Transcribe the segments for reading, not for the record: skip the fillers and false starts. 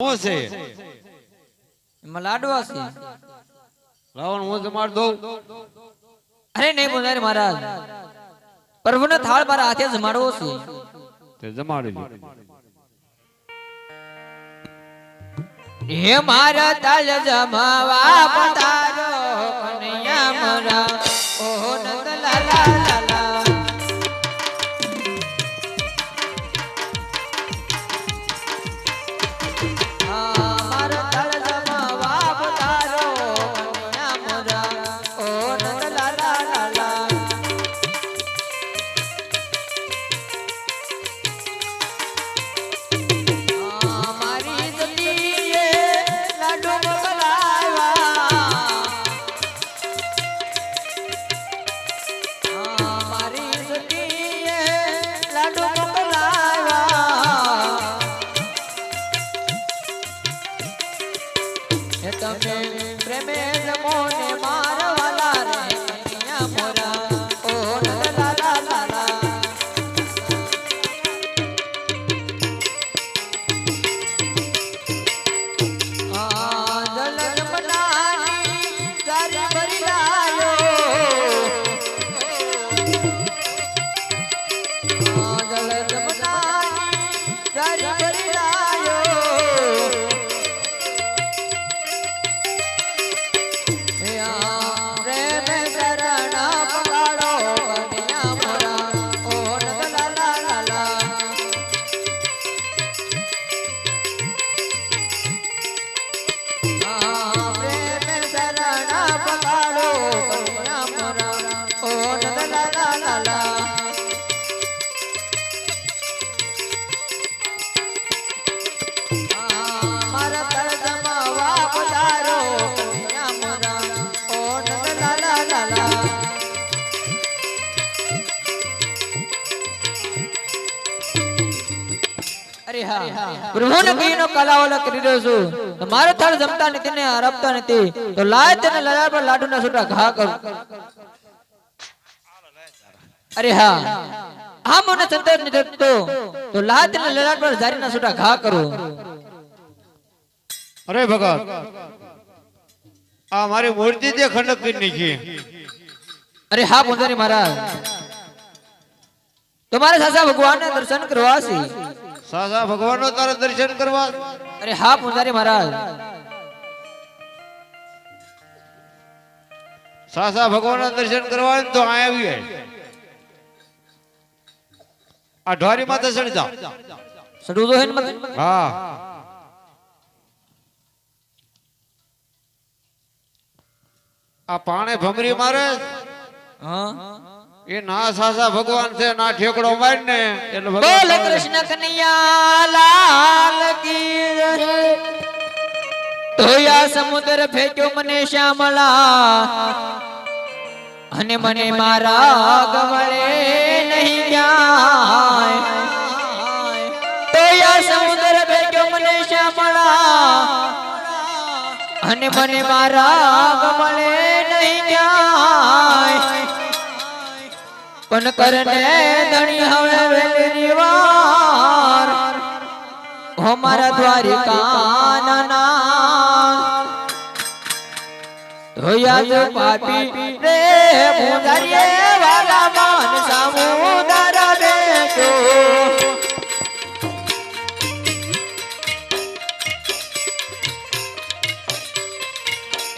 હું છે એમાં લાડવા છે. રાવણ હું જમાડ દઉં. અરે નહીં પૂજારી મહારાજ, પ્રભુનો થાળ મારા હાથે જમાડવો છે. તે જમાડી લે. હે મારા તાલ જમાવા પધારો કનૈયા મારા, ઓ નંદ લાલા લાલા. પ્રભુને કહીનો કલાવાલા કરી રહ્યો છું, તો મારો થાળ જમતા નથી ને હરપતા નથી, તો લાય તેને લલાડ પર લાડુના છૂટા ઘા કરું. અરે હા, આ મને સંતોષ નથી થતો, તો લાય તેને લલાડ પર જારીના છૂટા ઘા કરું. અરે ભગત, આ મારી મૂર્તિ તે ખંડક કરી નાખી. અરે હા પૂજારી મહારાજ, તમારા સાસા ભગવાનને દર્શન કરવા છે. સાસા ભગવાન નો તારે દર્શન કરવા? અરે હા પૂજારી મહારાજ, સાસા ભગવાન ના દર્શન કરવા તો આ આવી જાય. આ ઢોરી માથે ચડી જાવ. સડું તો હે ને મત. હા, આ પાણે ભમરી મારે. હા, એ ના સાસા ભગવાન છે, ના ઠેકડો માર ને એટલે બોલ કૃષ્ણ કનૈયા લાલ કી જય. ધોયા સમુદ્ર ફેંક્યો મને શ્યામળા, અને મને મારા ગમળે નહીં ક્યાંય. ધોયા સમુદ્ર ફેંક્યો મને શ્યામળા, અને મને મારા ગમળે નહીં ક્યાંય. પણ કરને ધણી હવે વેલી વાર, હો મારા દ્વારિકાના ધોયા જો પાપી રે પૂજારીએ વાલા માન સામુદર દેજો.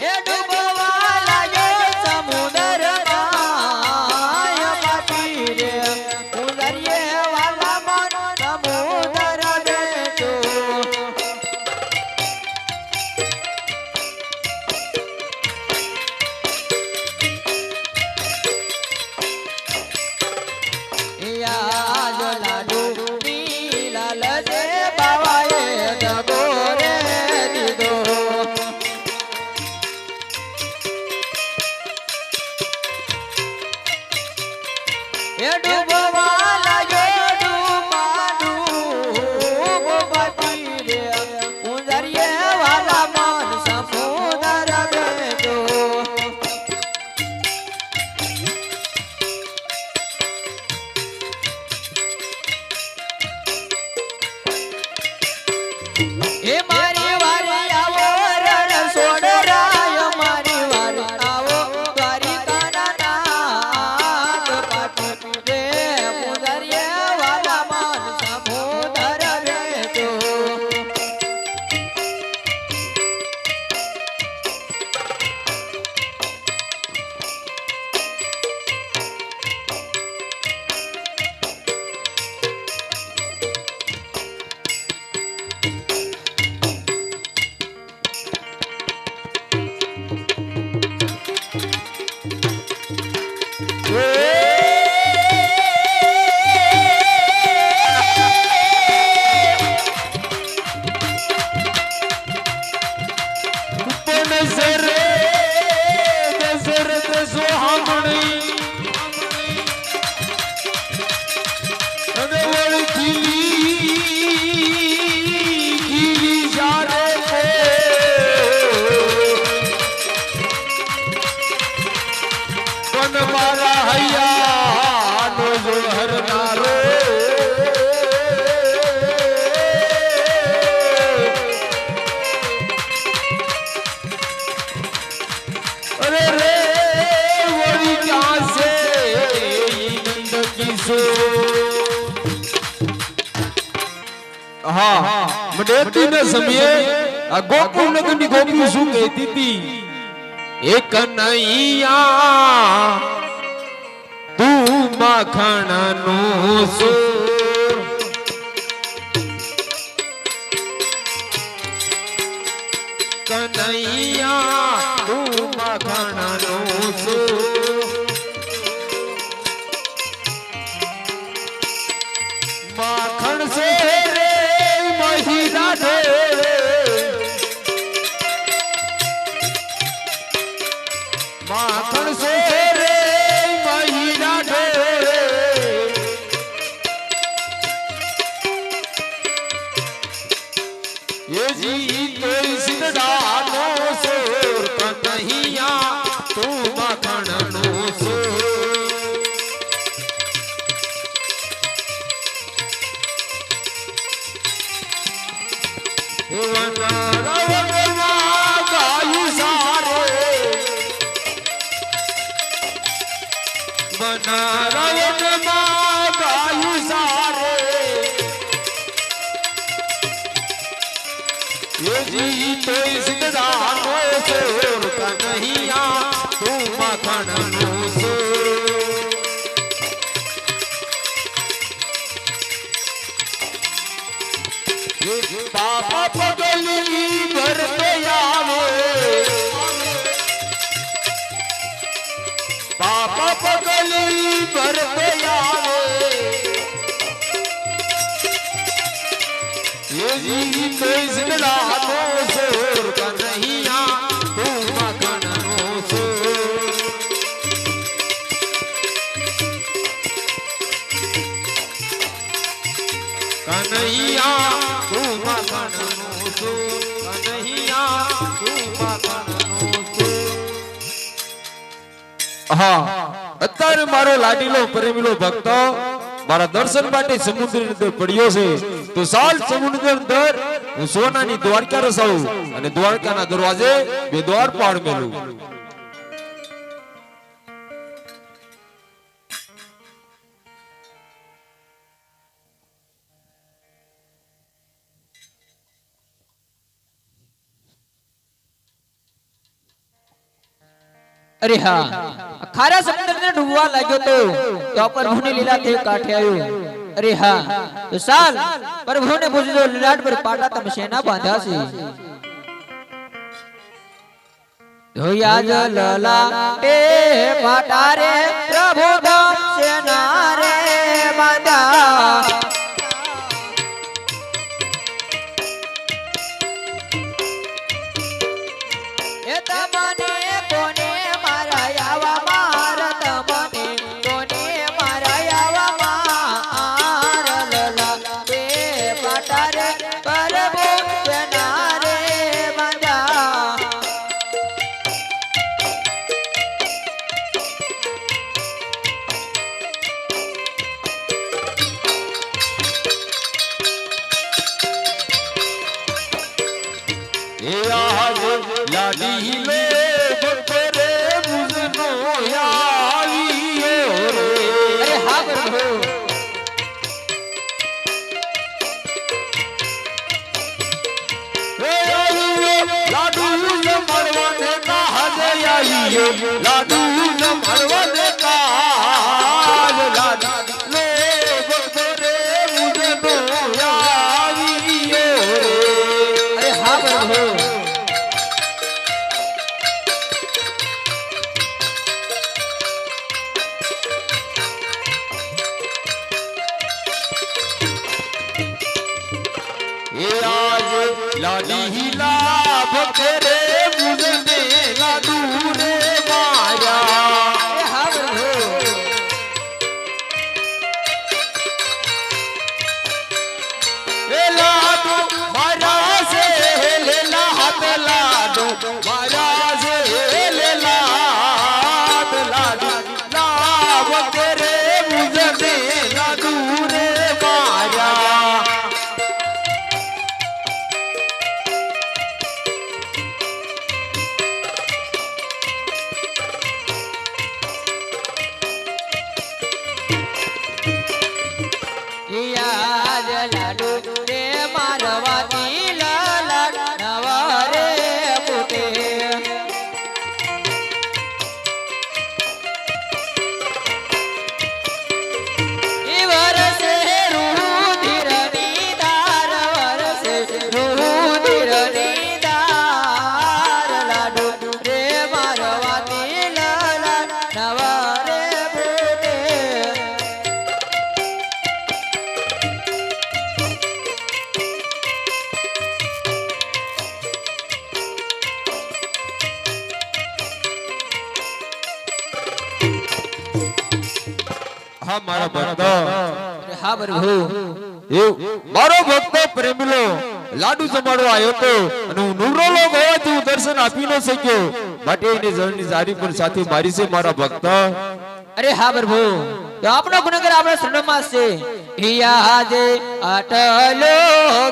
એ ડૂબવા લાગ્યો સમુદર दशरथ सुहामणी अरे वળી खीली जारे पे पण मारा हैया नो जो हरनारो अरे रे वળી ક્યાં છે નંદ કિશોર હા મડેતી ને સમયે આ ગોકુળ નગરની ગોપીઓ શું કહેતી હતી એ કનૈયા તું માખણનો સોર કનૈયા તું માખણનો સોર માખણ સે રે મહિલા ઢોરે માખણ સે રે મહિલા ઢોરે ये जी तो सिंधानो सोर कन्हैया तू मखणनो सोर વનરાવનમાં ગાયું સારે વનરાવનમાં ગાયું સારે ये जी तो सिंधानो सोर कन्हैया तू मखणनो सोर बाबा पगली भरते आवे बाबा पगली भरते आवे ये जी तो सिंधानो सोर कन्हैया तू मखणनो सोर कन्हैया तू मखणनो सोर कन्हैया तू मखणनो सोर હા અત્યારે મારો લાડીલો પ્રેમીલો ભક્ત મારા દર્શન માટે સમુદ્રની અંદર પડ્યો છે તો સાલ સમુદ્રની અંદર હું સોનાની દ્વારકા રસાવું અને દ્વારકાના દરવાજે બે દ્વારપાળ મેલું अरे हाँ खारा समुद्र ने डूबवा लाग्यो तो प्रभु ने लीला थे काठे आयो अरे हाँ तो साल प्रभु ने पूछो लीलाट पर पाटा तम सेना बांधा सी धोया जलला ए पाटा रे प्रभु तम सेना रे बांधा ए तमने कोने मारा यावा मार तमने कोने मारा यावा मार लला बे पाटा रे प्रभु सेना रे बांधा એ આજ લાડી લે બપરે મુજનો આવ્યો રે अरे हाँ प्रभु એ આવ્યો લાડુ ન મળવાને કાજ આવ્યો લાડુ ન મળવાને કાજ લાડુ લે બપરે મુજનો આવ્યો રે अरे हाँ प्रभु એ આજ લાડી લાભ કરે મુજને હા મારા ભક્ત અરે હા પ્રભુ મારો ભક્ત પ્રેમીલો લાડુ જમાડવા આવ્યો તો અને હું નુરોલો ગવાથી હું દર્શન આપી ન શક્યો માટે એની જળની જારી પર સાથે મારી છે મારા ભક્ત અરે હા પ્રભુ તો આપણો ગુણગાર આપણા શરણમાં છે હિયાજે આટલો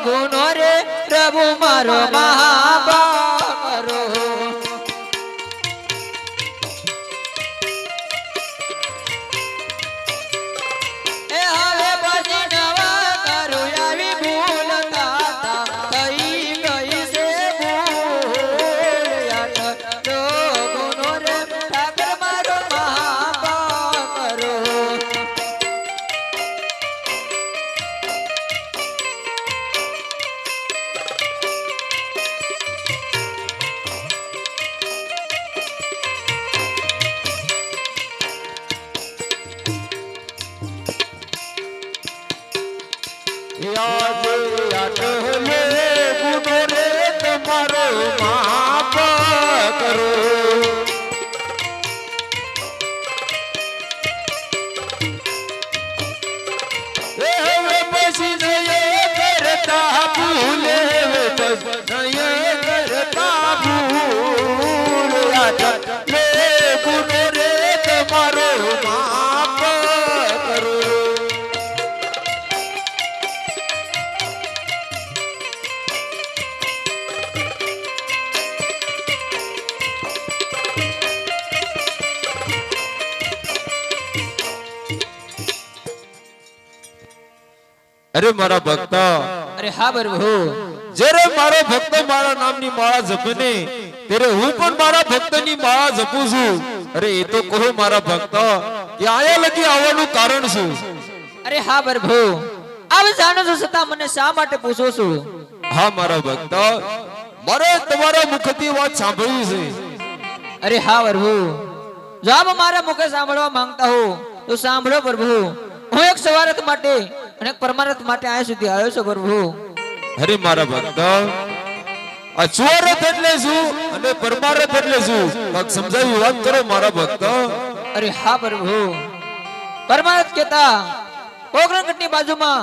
ગુનો રે પ્રભુ મારો મહાપારો એ હવે પછી નવા કરું આવી ભૂલ તાતા થઈ ગઈ છે ભૂલ આટલો ગુનો રે ઠાકર મારો મહાપારો યાદ આટલે ગુનો રે તમારો માફ કરો એ હવે પછી નહીં કરતા ભૂલે પછી નહીં કરતા ભૂલ યાદ આટલે ગુનો રે તમારો માફ કરો અરે મારા ભક્ત અરે હા પ્રભુ જ્યારે મારો ભક્ત મારા નામની માળા જપે ને ત્યારે હું પણ મારા ભક્તની માળા જપું છું અરે એ તો કહો મારા ભક્ત કે આયા લગી આવવાનું કારણ શું અરે હા પ્રભુ આપ જાણો છો છતાં મને શા માટે પૂછો છો હા મારા ભક્ત મારે તમારા મુખથી વાત સાંભળવી છે અરે હા પ્રભુ જો આપ મારા મુખે સાંભળવા માંગતા હો તો સાંભળો પ્રભુ હું એક સવારત માટે અને એક પરમાનંદ માટે આયા સુધી આવ્યો છું પ્રભુ અરે મારા ભક્ત આ ચોરત એટલે શું અને પરમારથ એટલે શું કાક સમજાવી વાત કરો મારા ભક્ત અરે હા પ્રભુ પરમાનંદ કેતા પોકરણગઢની બાજુમાં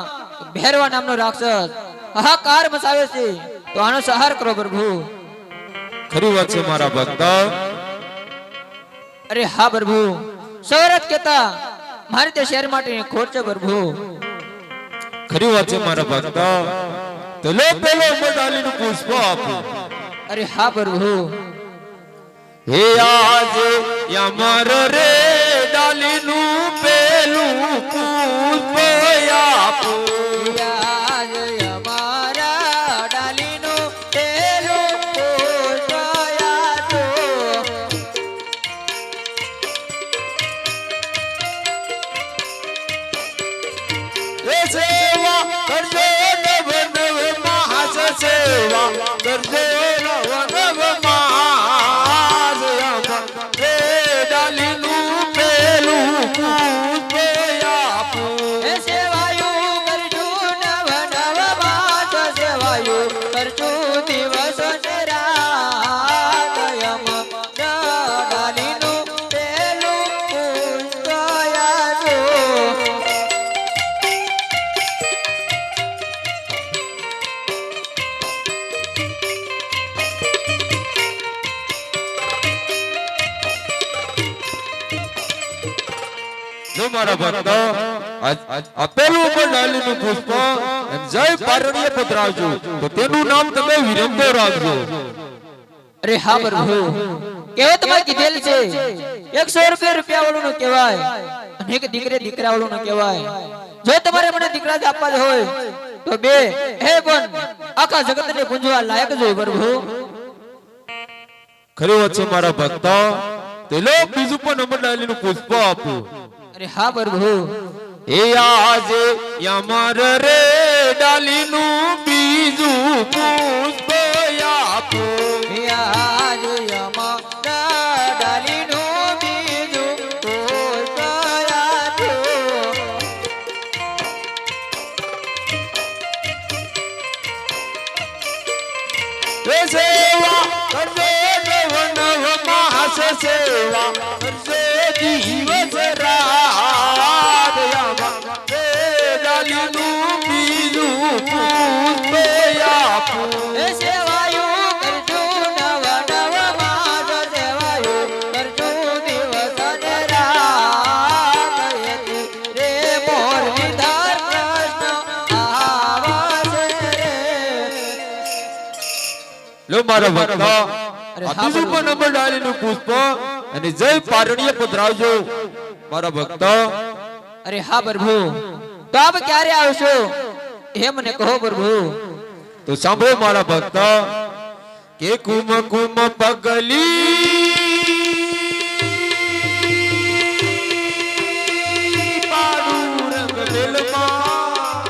ભેરવા નામનો રાક્ષસ હાહાકાર મચાવે છે તો આનો સહાર કરો પ્રભુ ખરી વાત છે મારા ભક્ત અરે હા પ્રભુ સવારત કેતા મારે તે શહેર માટે ખોટ છે પ્રભુ ખરી વાત છે મારા ભક્ત તો લો પેલો મડાલીનું પુષ્પ આપો અરે હા પ્રભુ હે આજ યમર રે ડાલીનું પેલું પુષ્પ આપો આજ અમારા ડાલીનું પેલું પુષ્પ આપો. એ સેવા કરજો નવ નવ મહાસ સેવા કરજો નવ નવ મહાસ યમર રે ડાલીનું પેલું પુષ્પ આપો એ સેવાયું કરજું નવ નવ માસ સેવાયું કરજું દિવસ ને રાત અમારા ડાલીનું પેલું પુષ્પ આપો. જો મારા ભક્તો આપેલું ઉપર ડાલીનું પુષ્પ અને જય પારણીય પધરાવજો તો તેનું નામ તમે વિરમતો રાખજો અરે હા પ્રભુ કેવો તમારે કીધેલ છે 100 રૂપિયા વાળું નું કહેવાય અને એક દીકરા વાળું નું કહેવાય જો તમારે મને દીકરા જ આપવા જ હોય તો બે હે પણ આખા જગત ને પૂંજવા લાયક જ હોય પ્રભુ ખરી વાત છે મારા ભક્તો તે લો બીજું પણ અમર ડાલીનું પુષ્પ આપો અરે હા પ્રભુ એ આજે યમર રે ડાલીનું બીજું પુષ્પ આપો આજ અમારા ડાલીનું બીજું પુષ્પ આપો. એ સેવા કરજો નવ નવ માસ સેવા કરજો દિવસ રાત ડાલીનું બીજું પુષ્પ આપું. એ સેવાયું કરજો નવા નવા માસ સેવાયું કરજો દિવસ અને રાત રે મોર વિધાર કૃષ્ણ આવાસે રે. લો મારા ભક્તો અરે આ હા બીજું પણ નંબર ડાલીનું પુષ્પ અને જય પારણીય પધરાવજો મારા ભક્તો. અરે હા પ્રભુ, તો આપ ક્યારે આવશો એ મને કહો પ્રભુ. તો સાંભળો મારા ભક્તો કે કુમ કુમ પગલી પાડું રંગ વેલમાં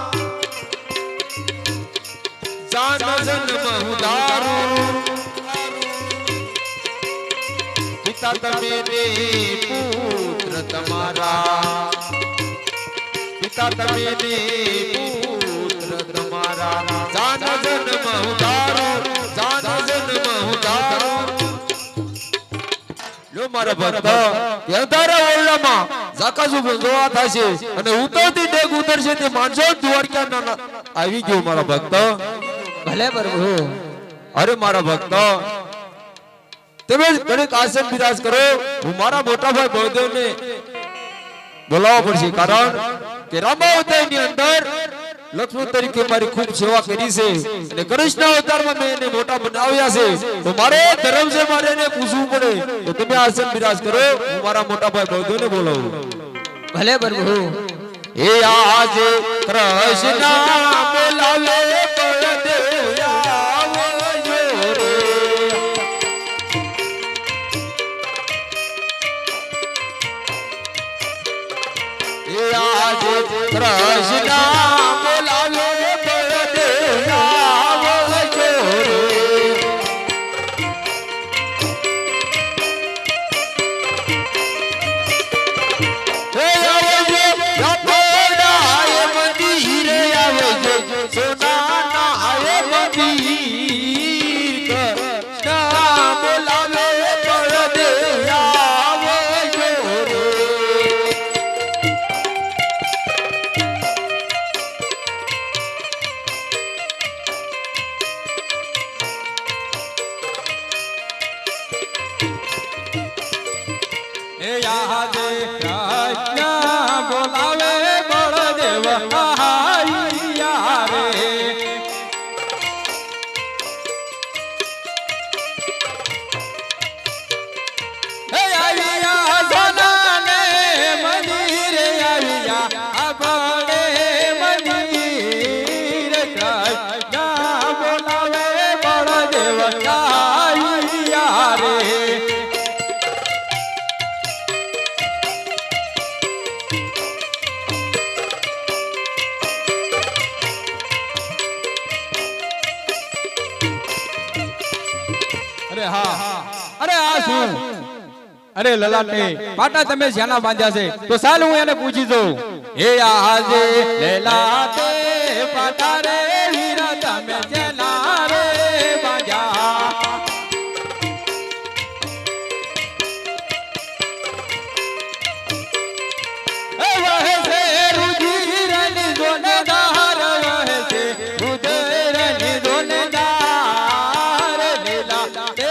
જાન જન્મ ઉદારું પિતા તમે ને પુત્ર તમારા પિતા તમે ને પુત્ર તમારા જાન જન્મ ઉદારું જાન જન્મ ઉદારું. લો મારા ભક્તો કે અંધારા ઓરડામાં જાકાજુ બંધવા થશે અને ઉતરતી ડેગ ઉતરશે તે માનજો દ્વારકાના આવી ગયો મારા ભક્તો. ભલે પ્રભુ. અરે મારા ભક્તો તમે ઘડીક આસન બિરાજ કરો. હું મારા મોટા ભાઈ બળદેવને બોલાવવા પડશે કારણ કે રામાવતારની અંદર લક્ષ્મણ તરીકે મારી ખૂબ સેવા કરી છે અને કૃષ્ણ અવતારમાં મેં એને મોટા બનાવ્યા છે તો મારે ધર્મ છે મારે એને પૂછવું પડે. તો તમે આસન બિરાજ કરો. હું મારા મોટા ભાઈ બળદેવને બોલાવું. ભલે પ્રભુ. એ આજે કૃષ્ણ બોલાવે બળદેવ આવજો રે. એ આજે કૃષ્ણ બોલાવે બળદેવ આવજો રે. હે આવજો રાપોડાએ મંદિરે આવજો સોનાના આયે મંદિર કૃષ્ણ બોલાવે બળદેવ આવજો રે. એ યાદે કૃષ્ણ બોલાવે બળદેવ આયા રે. હે આયા સોનાને મંદિરે આયા આપણે મંદિર કૃષ્ણ બોલાવે બળદેવ આયા રે. અરે હા, અરે આ શું? અરે લલાટે પાટા તમે જ્યાંના બાંધ્યા છે તો ચાલ હું એને પૂછી દઉં. હે આજે લલાટે પાટા રે વીરા તમે જ્યાંના રે બાંધ્યા. એ વહે છે રુધિરની જોનદાર વહે છે રુધિરની જોનદાર લીલા તે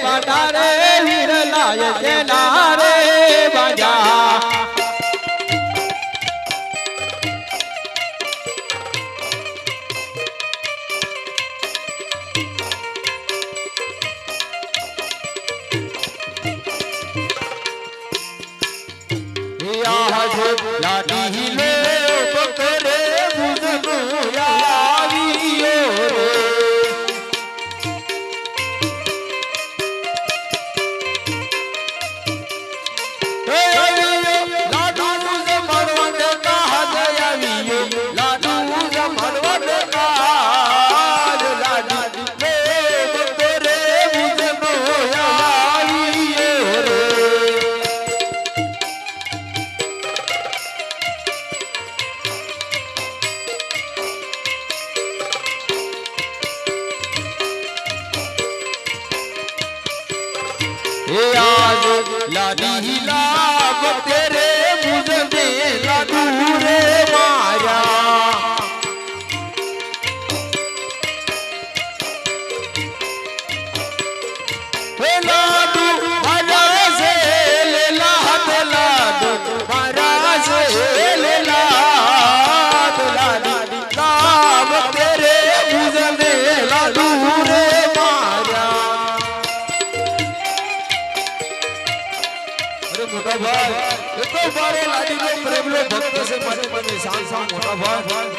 પાટા રે વીરલાય જેલા રે બાજા. આજે લાડી લે બકરે બુઝનો આવ્યો રે. હે આવ્યો લાડુ જમણવને કાજ આવ્યો લાડુ જમણવને કાજ લાડી લે બકરે બુઝનો આવ્યો રે. हे आज लाडी लाभ तेरे मुझे लाडू रे माया. મારો લાડીલો પ્રેમલો ભક્ત છે માટે મને સાંસા મોટા ભાઈ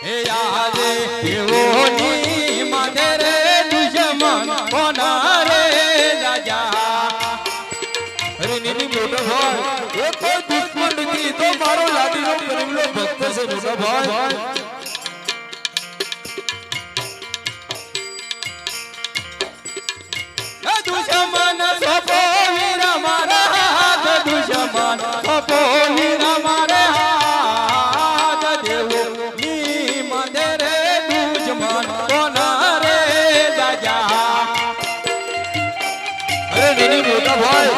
હે આજે એવો ની માથે રે દુશ્મન કોના રે રાજા અરે નીની મોટા ભાઈ એ કોઈ દુશ્મન નથી તો મારો લાડીલો પ્રેમલો ભક્ત છે મોટા ભાઈ દુશ્મન સોપો વીરા મારા હાથ દુશ્મન સોપો વીરા મારા હાથ દેવો ની માથે રે દુશ્મન કોના રે રાજા અરે નીની મોટા ભાઈ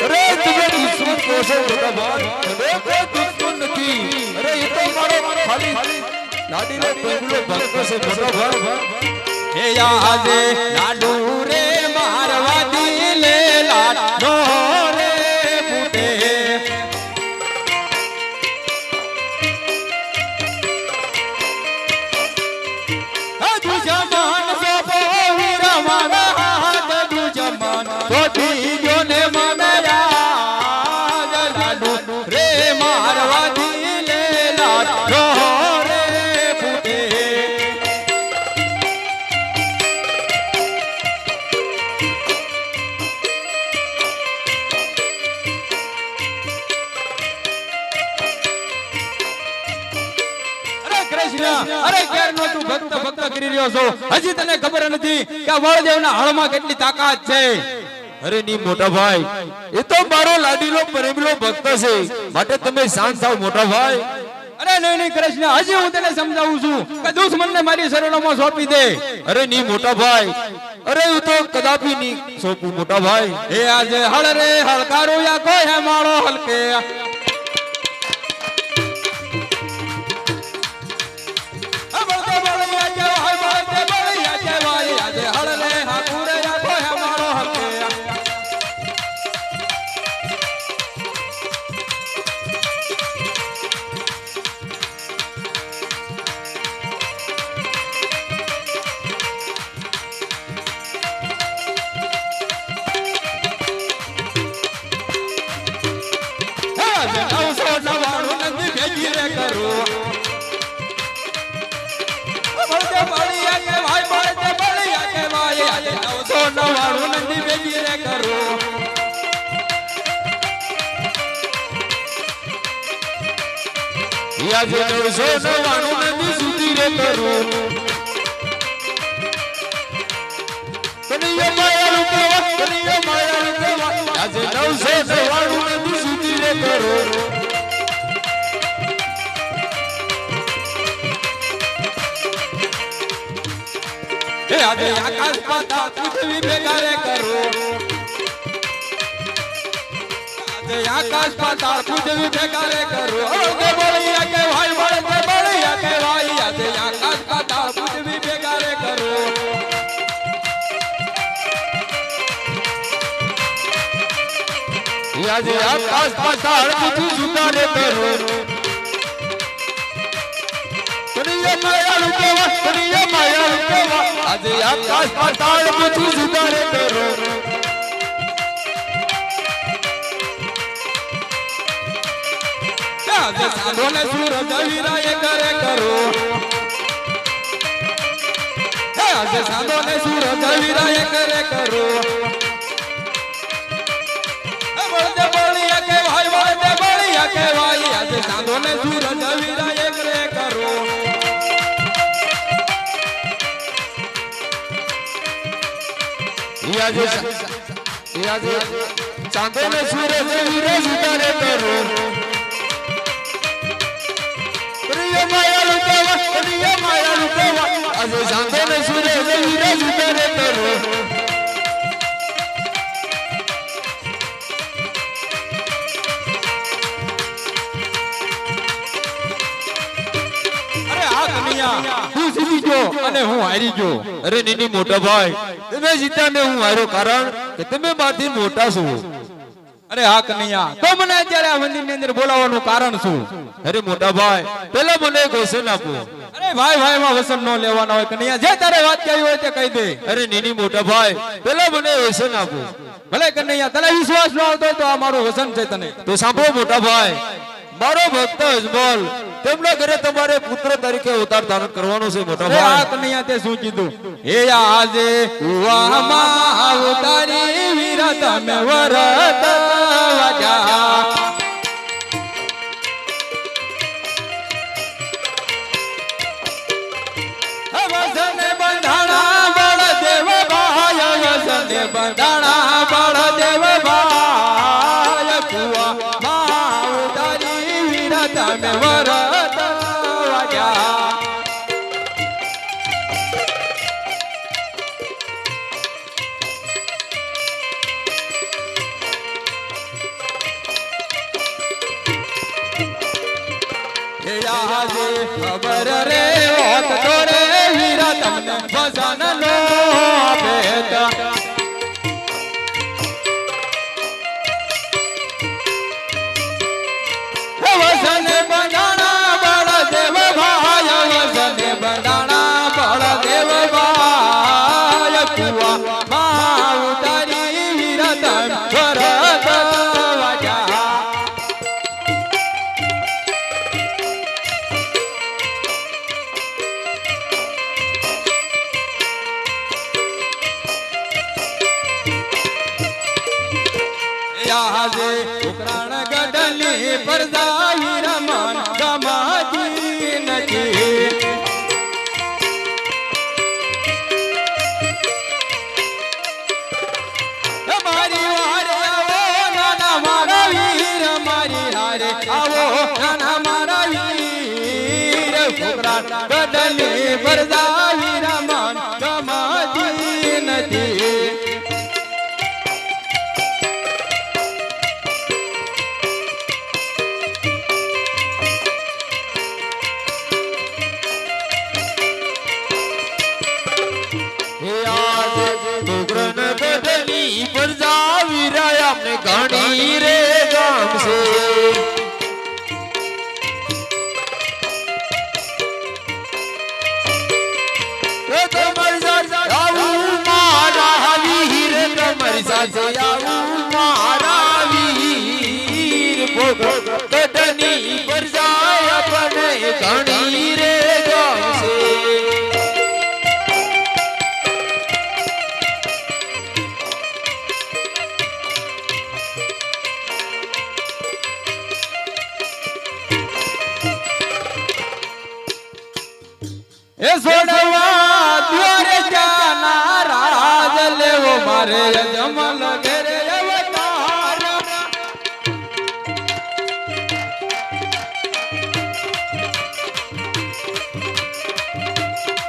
અરે તમે દુશ્મન કહો છો મોટા ભાઈ અરે કોઈ દુશ્મન નથી અરે એ તો મારો ખાલી લાડીલો પ્રેમલો ભક્ત છે મોટા ભાઈ હે આજે લાડુ રે મારવા દિલે લાડો રે ફૂટે દુશ્મન સોપો વીરા મારા હાથ દુશ્મન સોથી જોને મનયા લાડુ રે મારવા દિલે લાડો રે ફૂટે અરે ક્યારનો તું ભક્ત ભક્ત કરી રહ્યો છો હજી તને ખબર નથી કે આ બળદેવના હળમાં કેટલી તાકાત છે અરે ની મોટા ભાઈ એ તો મારો લાડીલો પ્રેમલો ભક્ત છે માટે તમે શાંત થાવ મોટા ભાઈ અરે નહીં નહીં કૃષ્ણ હજી હું તને સમજાવું છું કે દુશ્મનને મારી શરણોમાં સોંપી દે અરે ની મોટા ભાઈ અરે હું તો કદાપી ની સોંપું મોટા ભાઈ એ આજે હળ રે હળકારો યા કોઈ હે માળો હલકે આજે 999 નદી સુધી રે કરું કનૈયા માયા રૂપવા આજે 999 નદી સુધી રે કરું હે આજે આકાશ પાતાળ પૃથ્વી ભેગા રે કરો આજે આકાશ પાતાળ પૃથ્વી ભેગા રે કરો ઓળગે બળિયા કે ભાઈ બળગે બળિયા કે ભાઈ આજે આકાશ પાતાળ પૃથ્વી ભેગા રે કરો આજે આકાશ પાતાળ પૃથ્વી સુધા રે કરું કનૈયા માયા રૂપવા આજે આકાશ પાતાળ પૃથ્વી સુધા રે કરું આજે સાંધોને સૂરજ વીરાએ કરે કરો આજે સાંધોને સૂરજ વીરાએ કરે કરો બળદે બળિયા કે ભાઈ બળદે બળિયા કે ભાઈ આજે સાંધોને સૂરજ વીરાએ કરે કરો આજે ચાંદોને સૂરજ વીરા સુધા રે કરું માયા રૂપવા આજે સાંધોને સૂરજ વીરા સુધા રે કરું તું જીતી ગયો અને હું હારી ગયો અરે નીની મોટા ભાઈ તમે જીત્યા ને હું હાર્યો કારણ કે તમે માથી મોટા છો અરે હા કનૈયા, તો મને અત્યારે આ મંદિરની અંદર બોલાવવાનું કારણ શું? અરે મોટા ભાઈ, પેલા મને એક વચન આપો. અરે ભાઈ ભાઈ માં વસન ન લેવાના હોય કનૈયા, જે તારે વાત કહી હોય તે કહી દે. અરે નીની મોટા ભાઈ, પેલા મને વચન આપો. ભલે કનૈયા, તને વિશ્વાસ ન આવતો હોય તો આ મારું વસન છે તને. તો સાંભળો મોટા ભાઈ, મારો ભક્ત અજમલ, તેમના ઘરે તમારે પુત્ર તરીકે અવતાર ધારણ કરવાનો છે મોટા અરે આ ભાઈ. કનૈયા તે શું કીધું? હે આજે કુવામાં ઉતારી વીરા તમે વરત વાજા. વસને બંધાણા બળદેવ ભાઈ, વસને બંધાણા બળદેવ ભાઈ, કુવામાં ઉતારી વીરા તમે વરત વાજા. આજે ખબર રે હોત તો રે વીરા તમને વસન નો ભેટ. વસન બંધાણા બળદેવ ભાઈ, વસન બંધાણા બળદેવ ભાઈ, કુવામાં ઉતારી વીરા તમે વરત વાજા. આજે ઉકરાણ ગઢની પરદાઈ રમણ ગમાતી નથી. મારી વારે આવો નાના મારા વીર, મારી હારે આવો નાના મારા વીર, ઉકરાણ ગઢની પરદાઈ રમણ ગમાતી નથી. ઘણી રે ગામ છે. તમારી સાથે આવું મારા વીર, તમારી સાથે આવું મારા વીર, ગઢની પર જાય આપણે ઘણી રે ગામ છે. એ સોડવા દ્વારે જાના રાજ લેવો મારે અજમલ ઘેરે અવતાર.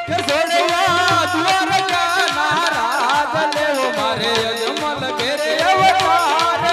એ સોડવા દ્વારે જાના રાજ લેવો મારે અજમલ ઘેરે અવતાર.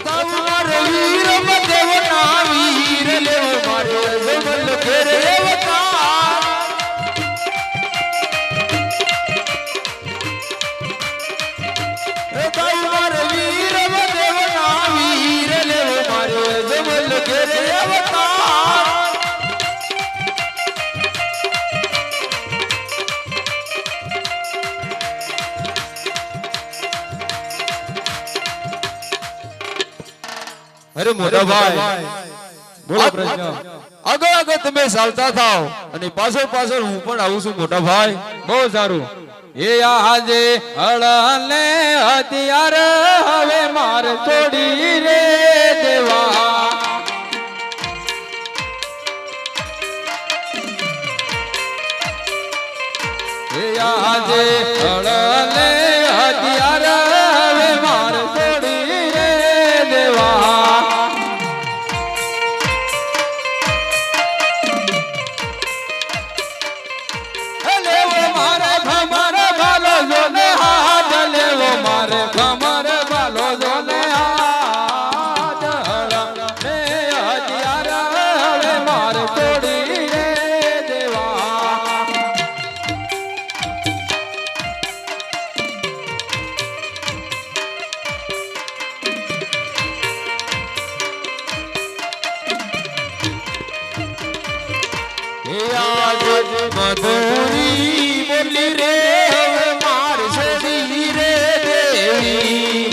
માતા તમારે વીર દેવના વીર ઘેરે અવતાર તારું મારે વીર દેવના વીર લેવો મારે જમલ ઘેરે અવતાર અરે મોટા ભાઈ બોલો પ્રશ્ન આગળ આગળ તમે ચાલતા થાવ અને પાછળ પાછળ હું પણ આવું છું મોટા ભાઈ બહુ સારું એ આજે હળને હથિયાર હવે માર છોડી રે દેવા એ આજે હળને હથિયાર હવે માર છોડી રે દેવા લેવો મારે ભમર ભાલો જોને હાથ લેવો મારે ભમર ભાલો જોને હાથ હળને હથિયાર હવે મારે છોડી રે દેવા એ આજે મધુરી બોલી રે હવે માર છોડી રે દેવી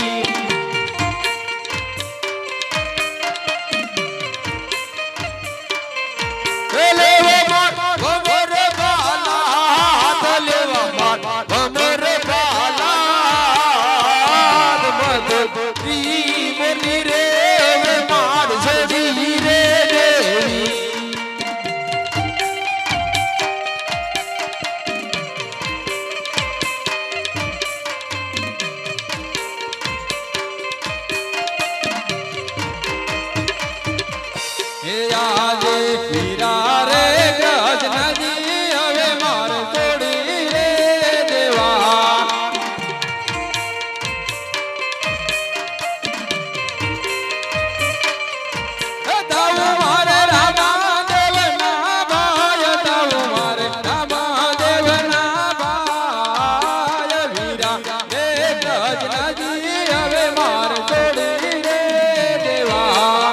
લેવો માર ભમર ભાલા હાથ લેવા માર ભમર ભાલા મધુરી બોલી રે હવે માર છોડી રે દેવી એ આજે વીરા રે ગજ નદી હવે માર છોડી રે દેવા તાવ મારે રામા દેવના ભાઈ તાવ મારે રામા દેવના ભાઈ વીરા રે ગજ નદી હવે માર છોડી રે દેવા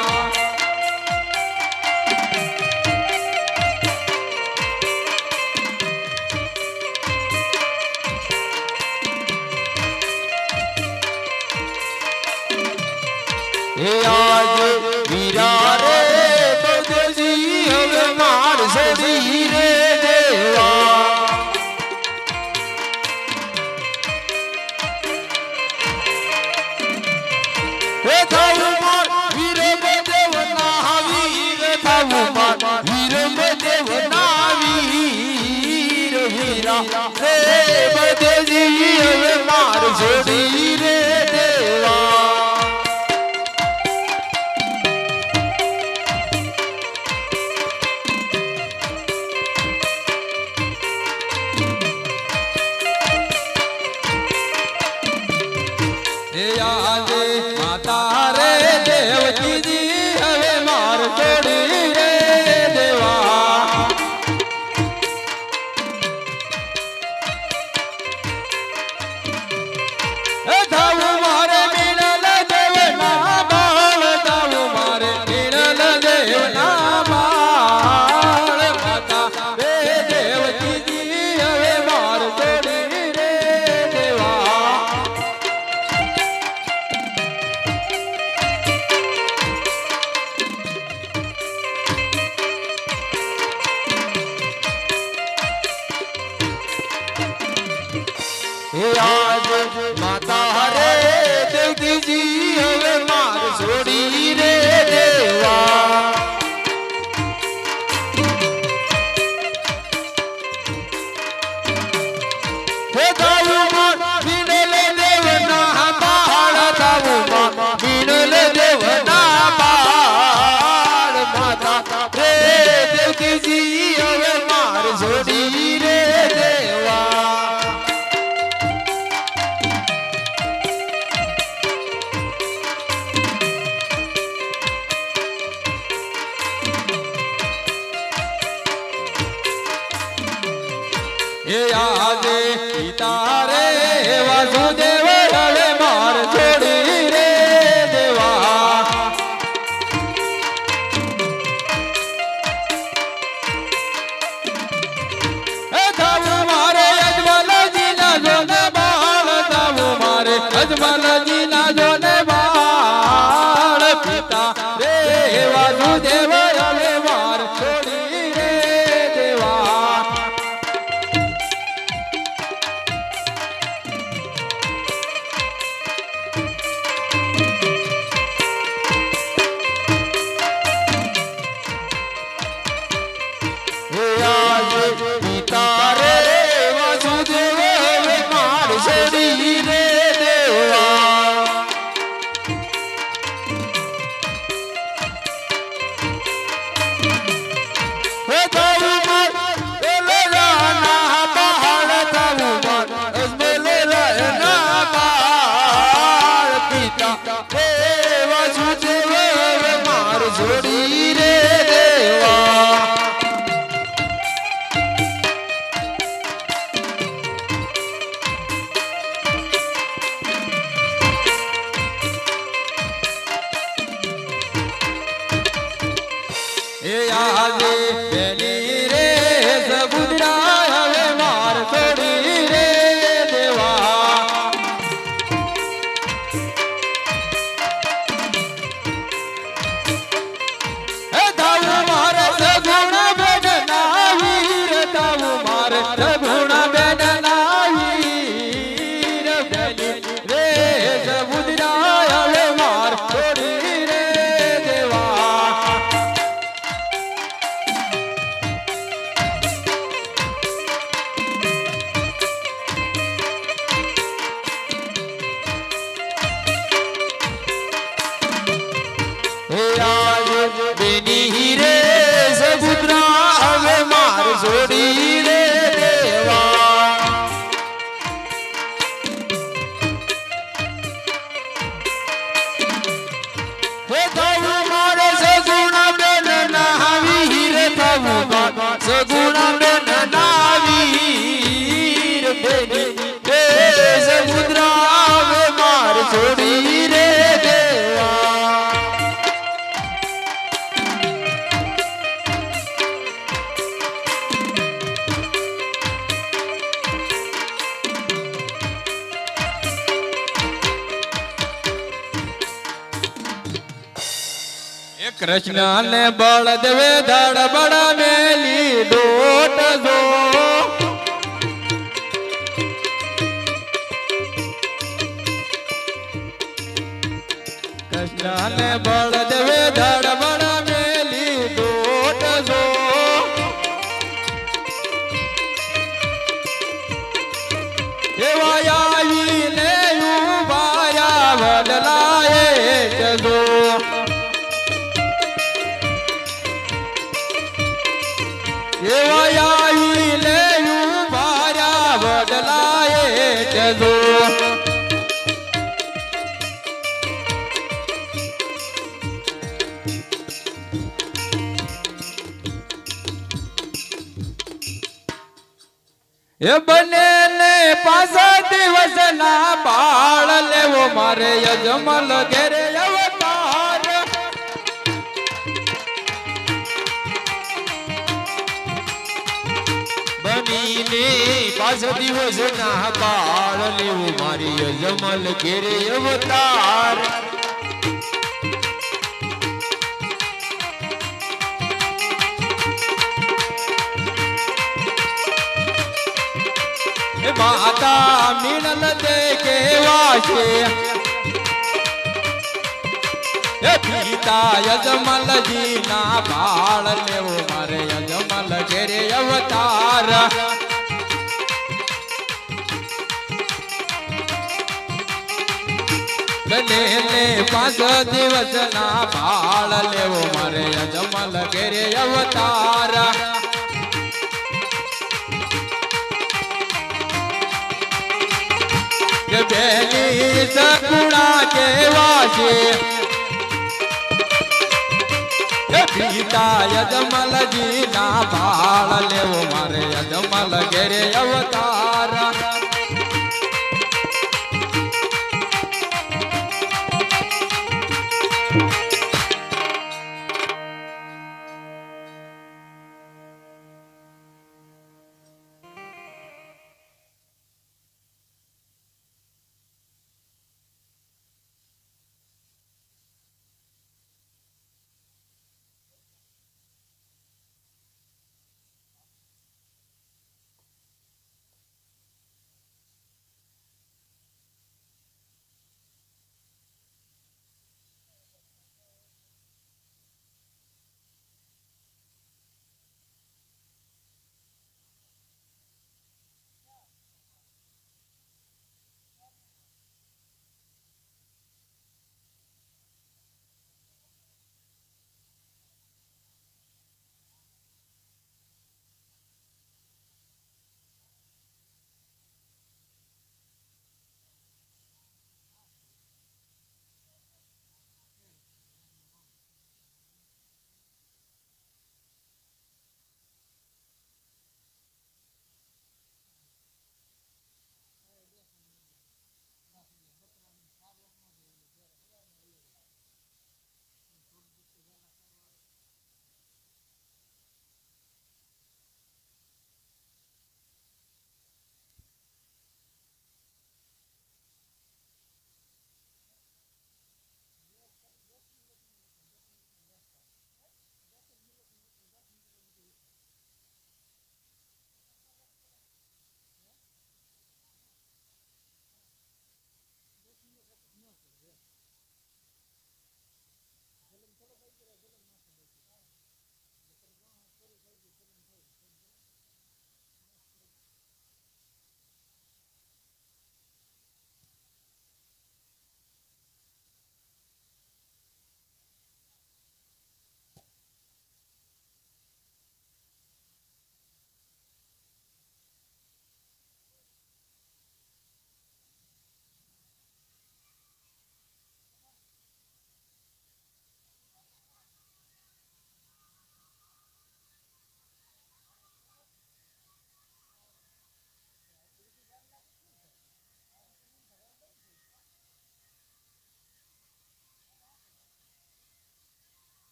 એ આજે વીરા રે બદજી હવે માર છોડી રે દેવા હે થાવું માર વીર દેવના વીર થાવું માર વીર દેવના વીર વીરા રે બદજી હવે માર છોડી રે દેવા એ આજે માતા રે દેવકીજી હવે માર છોડી રે દેવા એ થાવું મારે મિળલ દેવના બાળ થાવું મારે મિળલ દેવના બાળ માતા રે દેવકીજી હવે માર છોડી રે દેવા હે આજ માતા રે દેવકીજી હવે માર છોડી રે દેવા હે થાવું માર વિનલ દેવના બાળ થાવું માર વિનલ દેવના બાળ માતા રે દેવકીજી હવે માર છોડી રે દેવા વાસુદેવ હવે માર છોડી રે દેવા થાવું મારે અજમલજી ના જોને બાળ થાવું મારે અજમલજી ના જોને બાળ પિતા રે વાસુદેવ હવે માર છોડી રે દેવા પિતા રે વાસુદેવ હવે માર છોડી રે દેવા છોડી રે દેવા એ આજે બેલી રે સબુદરા હવે માર છોડી રે દેવા એ તાવું મારે સગુણ બેડના વીર તાવું મારે સગુણ બેડના વીર બેલી રે સબુદરા હવે માર છોડી રે દેવા બેની રે સબુદ્રા હવે માર છોડી રે દેવા હે તાવું મારે સગુણ બેન ના વીર તાવું સગુણ બેન ના વીર બેની રે સબુદ્રા હવે માર છોડી રે દેવા કૃષ્ણ ને બળદેવે ધડબડ મેલી દોટ જો કૃષ્ણ ને બળદેવે ધડબડ મેલી દોટ જો એવા આવીને ઉભાયા વડલાએ જજો એવાયાઈને ઉભાર્યા વડલાએ જજો એ બને ને પાછા દિવસ ના બાળ લેવો મારે યજમલ ઘેરે અવતાર બનીને પાછ દિવસ ના બાળ લેવું મારી અજમલ ઘેરે અવતાર માતા મીણલ દે કેવા છે એ પિતા યજમલજી ના બાળ લેવો મારે યજમલ ઘેરે અવતાર બને ને 5 દિવસ ના બાળ લેવો મારે યજમલ ઘેરે અવતાર બેલી સગુણા કેવા છે પિતા યજમલજી ના બાળ લેવો મારે યજમલ ઘેરે અવતાર